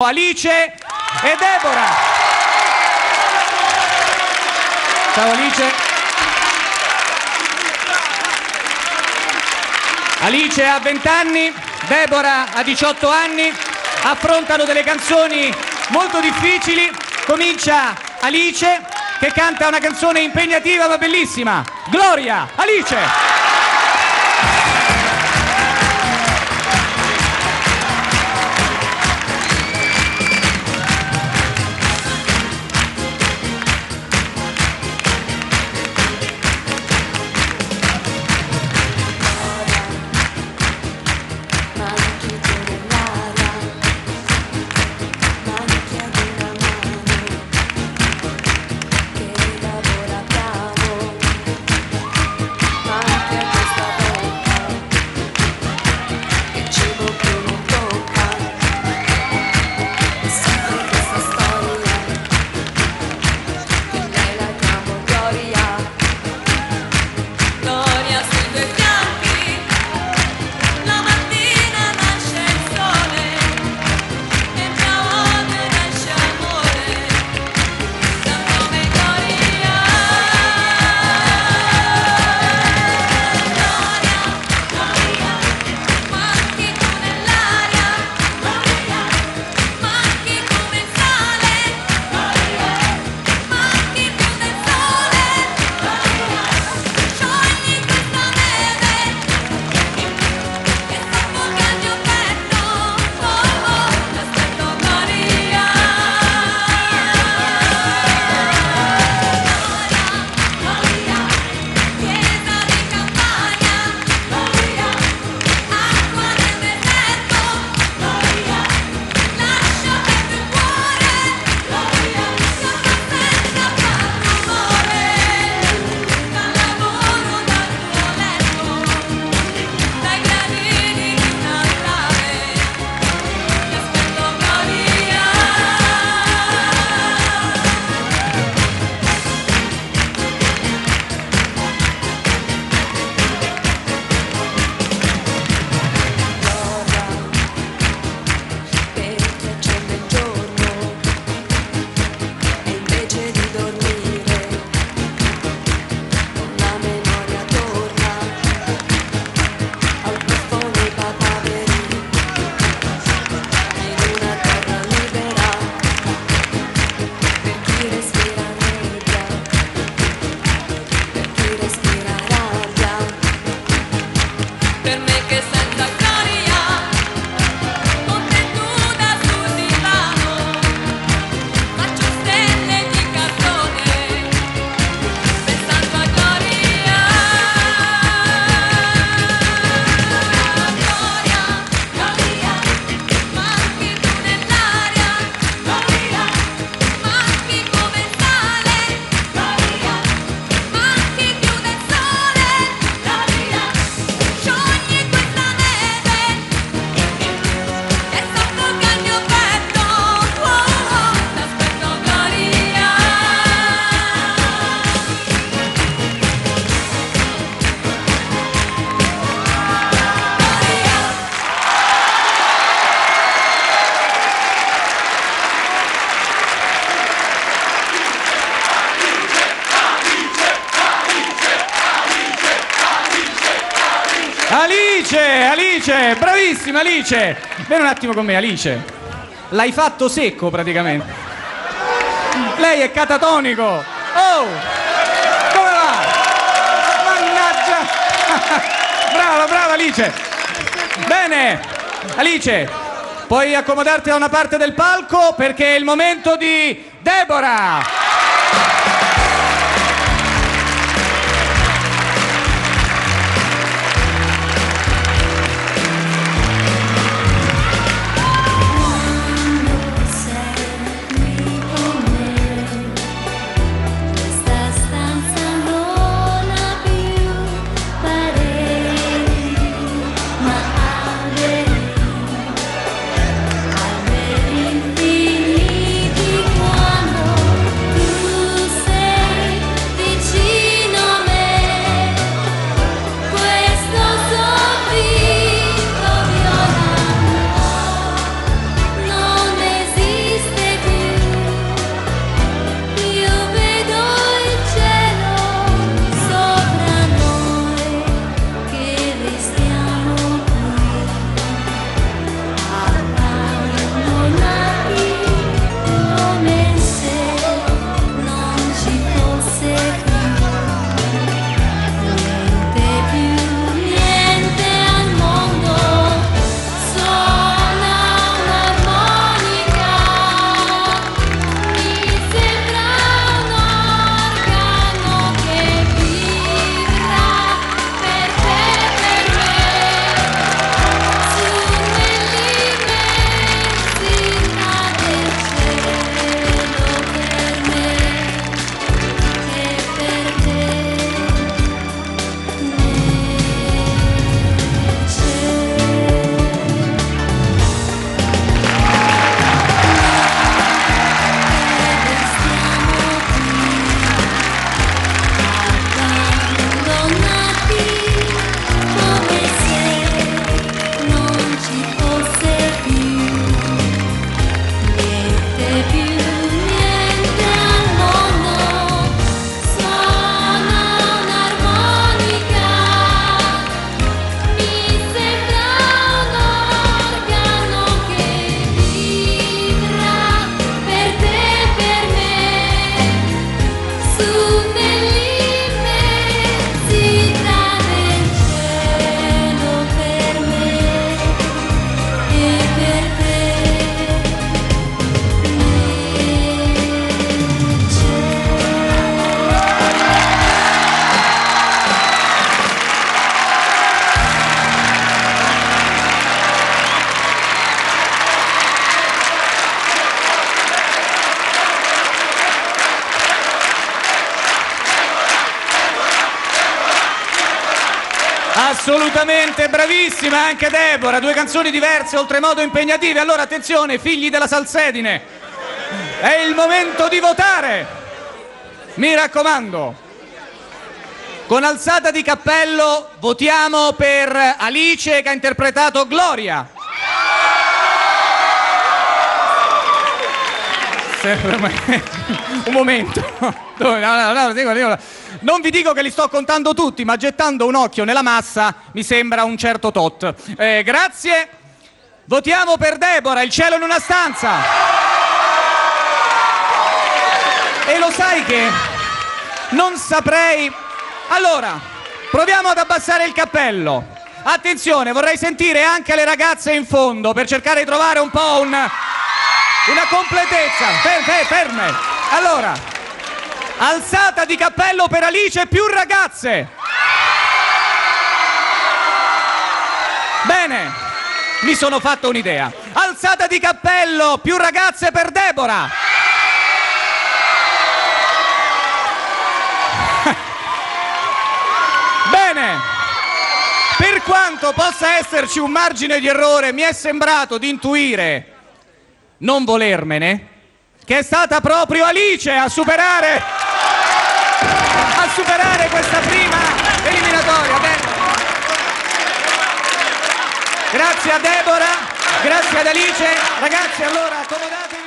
Alice e Deborah. Ciao Alice. Alice ha 20 anni, Deborah ha 18 anni, affrontano delle canzoni molto difficili. Comincia Alice che canta una canzone impegnativa ma bellissima. Gloria, Alice. Alice, bravissima Alice. Vieni un attimo con me Alice. L'hai fatto secco praticamente. Lei è catatonico. Oh, come va? Mannaggia. Brava Alice. Bene Alice, puoi accomodarti da una parte del palco perché è il momento di Deborah. Quando Assolutamente bravissima anche Deborah, 2 canzoni diverse, oltremodo impegnative. Allora attenzione, figli della salsedine, è il momento di votare. Mi raccomando, con alzata di cappello votiamo per Alice che ha interpretato Gloria. Un momento. No. Non vi dico che li sto contando tutti, ma gettando un occhio nella massa mi sembra un certo tot. Grazie. Votiamo per Deborah, Il cielo in una stanza. E lo sai che non saprei. Allora, proviamo ad abbassare il cappello. Attenzione, vorrei sentire anche le ragazze in fondo per cercare di trovare un po' una completezza. Ferme. Allora, alzata di cappello per Alice, più ragazze. Bene, mi sono fatto un'idea. Alzata di cappello, più ragazze per Deborah. Bene, per quanto possa esserci un margine di errore, mi è sembrato di intuire, non volermene, che è stata proprio Alice a superare questa prima eliminatoria. Bene. Grazie a Deborah, grazie ad Alice. Ragazzi, allora accomodatevi.